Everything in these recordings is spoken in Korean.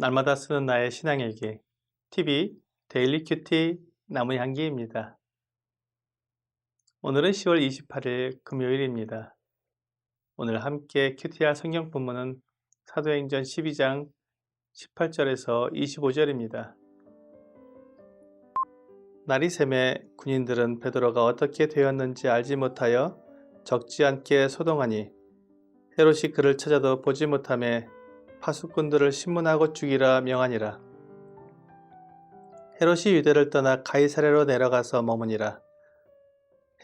날마다 쓰는 나의 신앙일기 TV 데일리 큐티 나무향기입니다. 오늘은 10월 28일 금요일입니다. 오늘 함께 큐티할 성경 본문은 사도행전 12장 18절에서 25절입니다. 날이 새매 군인들은 베드로가 어떻게 되었는지 알지 못하여 적지 않게 소동하니 헤롯이 그를 찾아도 보지 못하매 파수꾼들을 신문하고 죽이라 명하니라. 헤롯이 유대를 떠나 가이사랴로 내려가서 머무니라.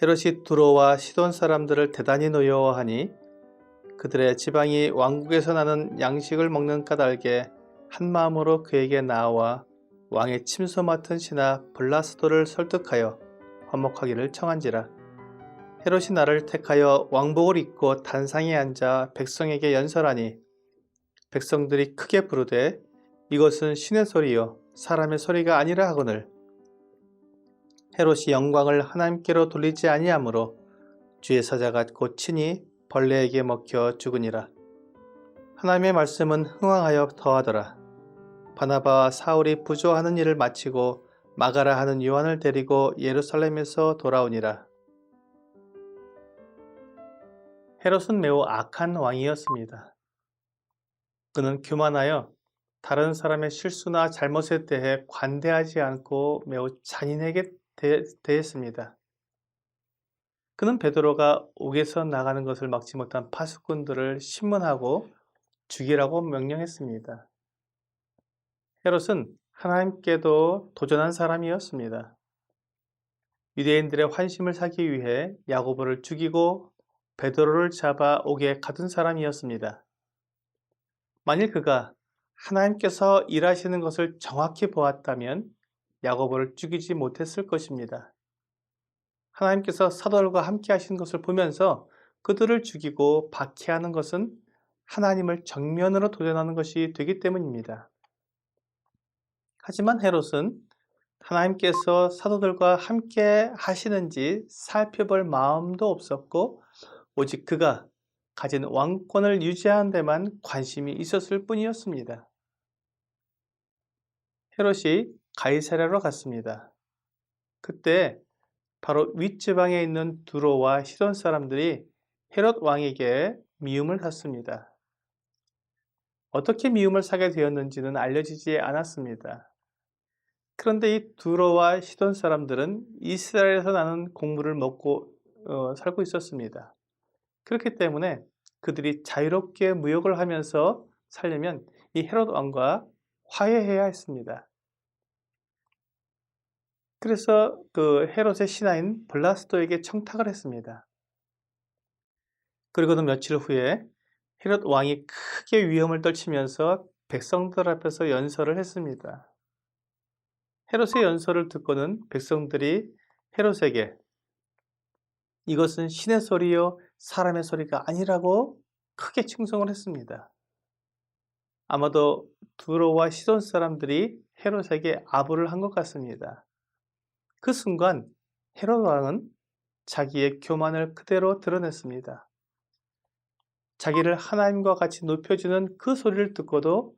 헤롯이 두로와 시돈 사람들을 대단히 노여워하니 그들의 지방이 왕국에서 나는 양식을 먹는 까닭에 한마음으로 그에게 나와 왕의 침소 맡은 신하 블라스도를 설득하여 화목하기를 청한지라. 헤롯이 나를 택하여 왕복을 입고 단상에 앉아 백성에게 연설하니 백성들이 크게 부르되 이것은 신의 소리요 사람의 소리가 아니라 하거늘 헤롯이 영광을 하나님께로 돌리지 아니하므로 주의 사자가 곧 친히 벌레에게 먹혀 죽으니라. 하나님의 말씀은 흥왕하여 더하더라. 바나바와 사울이 부조하는 일을 마치고 마가라 하는 요한을 데리고 예루살렘에서 돌아오니라. 헤롯은 매우 악한 왕이었습니다. 그는 교만하여 다른 사람의 실수나 잘못에 대해 관대하지 않고 매우 잔인하게 대했습니다. 그는 베드로가 옥에서 나가는 것을 막지 못한 파수꾼들을 신문하고 죽이라고 명령했습니다. 헤롯은 하나님께도 도전한 사람이었습니다. 유대인들의 환심을 사기 위해 야고보를 죽이고 베드로를 잡아 옥에 가둔 사람이었습니다. 만일 그가 하나님께서 일하시는 것을 정확히 보았다면 야고보를 죽이지 못했을 것입니다. 하나님께서 사도들과 함께 하시는 것을 보면서 그들을 죽이고 박해하는 것은 하나님을 정면으로 도전하는 것이 되기 때문입니다. 하지만 헤롯은 하나님께서 사도들과 함께 하시는지 살펴볼 마음도 없었고 오직 그가 가진 왕권을 유지하는 데만 관심이 있었을 뿐이었습니다. 헤롯이 가이사랴로 갔습니다. 그때 바로 윗지방에 있는 두로와 시돈 사람들이 헤롯 왕에게 미움을 샀습니다. 어떻게 미움을 사게 되었는지는 알려지지 않았습니다. 그런데 이 두로와 시돈 사람들은 이스라엘에서 나는 곡물을 먹고 살고 있었습니다. 그렇기 때문에 그들이 자유롭게 무역을 하면서 살려면 이 헤롯 왕과 화해해야 했습니다. 그래서 그 헤롯의 신하인 블라스도에게 청탁을 했습니다. 그리고는 며칠 후에 헤롯 왕이 크게 위험을 떨치면서 백성들 앞에서 연설을 했습니다. 헤롯의 연설을 듣고는 백성들이 헤롯에게 이것은 신의 소리요 사람의 소리가 아니라고 크게 충성을 했습니다. 아마도 두로와 시돈 사람들이 헤롯에게 아부를 한 것 같습니다. 그 순간 헤롯 왕은 자기의 교만을 그대로 드러냈습니다. 자기를 하나님과 같이 높여주는 그 소리를 듣고도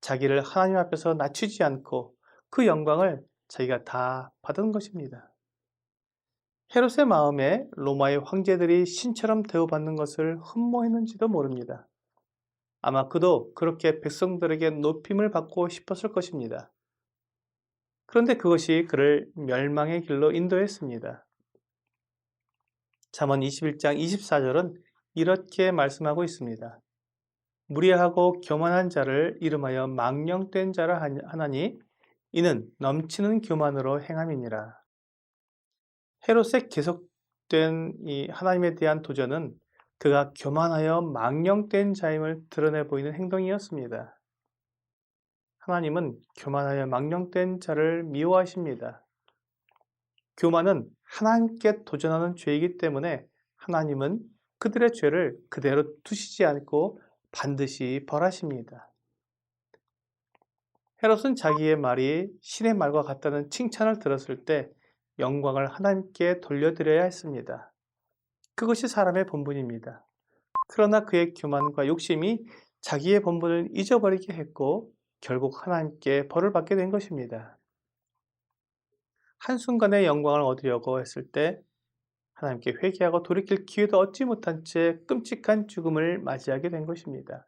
자기를 하나님 앞에서 낮추지 않고 그 영광을 자기가 다 받은 것입니다. 헤롯의 마음에 로마의 황제들이 신처럼 대우받는 것을 흠모했는지도 모릅니다. 아마 그도 그렇게 백성들에게 높임을 받고 싶었을 것입니다. 그런데 그것이 그를 멸망의 길로 인도했습니다. 잠언 21장 24절은 이렇게 말씀하고 있습니다. 무리하고 교만한 자를 이름하여 망령된 자라 하나니 이는 넘치는 교만으로 행함이니라. 헤롯의 계속된 이 하나님에 대한 도전은 그가 교만하여 망령된 자임을 드러내 보이는 행동이었습니다. 하나님은 교만하여 망령된 자를 미워하십니다. 교만은 하나님께 도전하는 죄이기 때문에 하나님은 그들의 죄를 그대로 두시지 않고 반드시 벌하십니다. 헤롯은 자기의 말이 신의 말과 같다는 칭찬을 들었을 때 영광을 하나님께 돌려드려야 했습니다. 그것이 사람의 본분입니다. 그러나 그의 교만과 욕심이 자기의 본분을 잊어버리게 했고 결국 하나님께 벌을 받게 된 것입니다. 한순간의 영광을 얻으려고 했을 때 하나님께 회개하고 돌이킬 기회도 얻지 못한 채 끔찍한 죽음을 맞이하게 된 것입니다.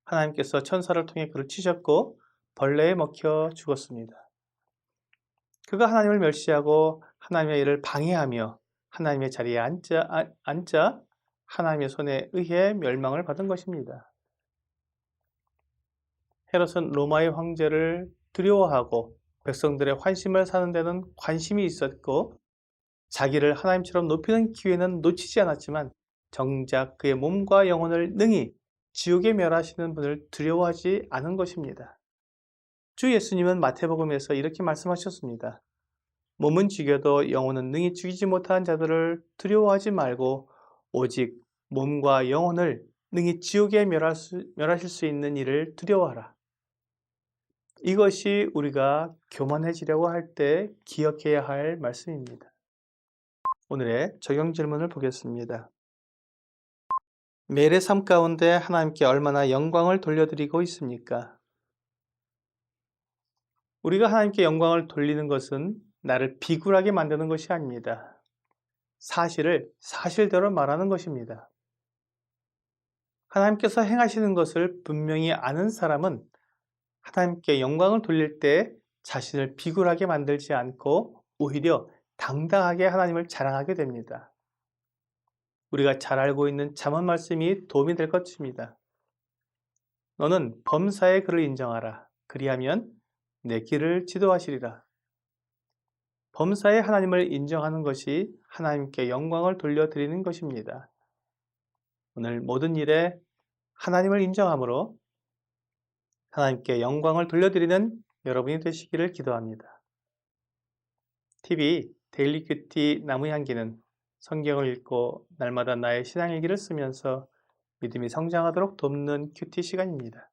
하나님께서 천사를 통해 그를 치셨고 벌레에 먹혀 죽었습니다. 그가 하나님을 멸시하고 하나님의 일을 방해하며 하나님의 자리에 앉아 하나님의 손에 의해 멸망을 받은 것입니다. 헤롯은 로마의 황제를 두려워하고 백성들의 환심을 사는 데는 관심이 있었고 자기를 하나님처럼 높이는 기회는 놓치지 않았지만 정작 그의 몸과 영혼을 능히 지옥에 멸하시는 분을 두려워하지 않은 것입니다. 주 예수님은 마태복음에서 이렇게 말씀하셨습니다. 몸은 죽여도 영혼은 능히 죽이지 못하는 자들을 두려워하지 말고 오직 몸과 영혼을 능히 지옥에 멸하실 수 있는 이를 두려워하라. 이것이 우리가 교만해지려고 할 때 기억해야 할 말씀입니다. 오늘의 적용 질문을 보겠습니다. 매일의 삶 가운데 하나님께 얼마나 영광을 돌려드리고 있습니까? 우리가 하나님께 영광을 돌리는 것은 나를 비굴하게 만드는 것이 아닙니다. 사실을 사실대로 말하는 것입니다. 하나님께서 행하시는 것을 분명히 아는 사람은 하나님께 영광을 돌릴 때 자신을 비굴하게 만들지 않고 오히려 당당하게 하나님을 자랑하게 됩니다. 우리가 잘 알고 있는 잠언 말씀이 도움이 될 것입니다. 너는 범사의 그를 인정하라. 그리하면 내 길을 지도하시리라. 범사의 하나님을 인정하는 것이 하나님께 영광을 돌려드리는 것입니다. 오늘 모든 일에 하나님을 인정함으로 하나님께 영광을 돌려드리는 여러분이 되시기를 기도합니다. TV 데일리 큐티 나무 향기는 성경을 읽고 날마다 나의 신앙일기를 쓰면서 믿음이 성장하도록 돕는 큐티 시간입니다.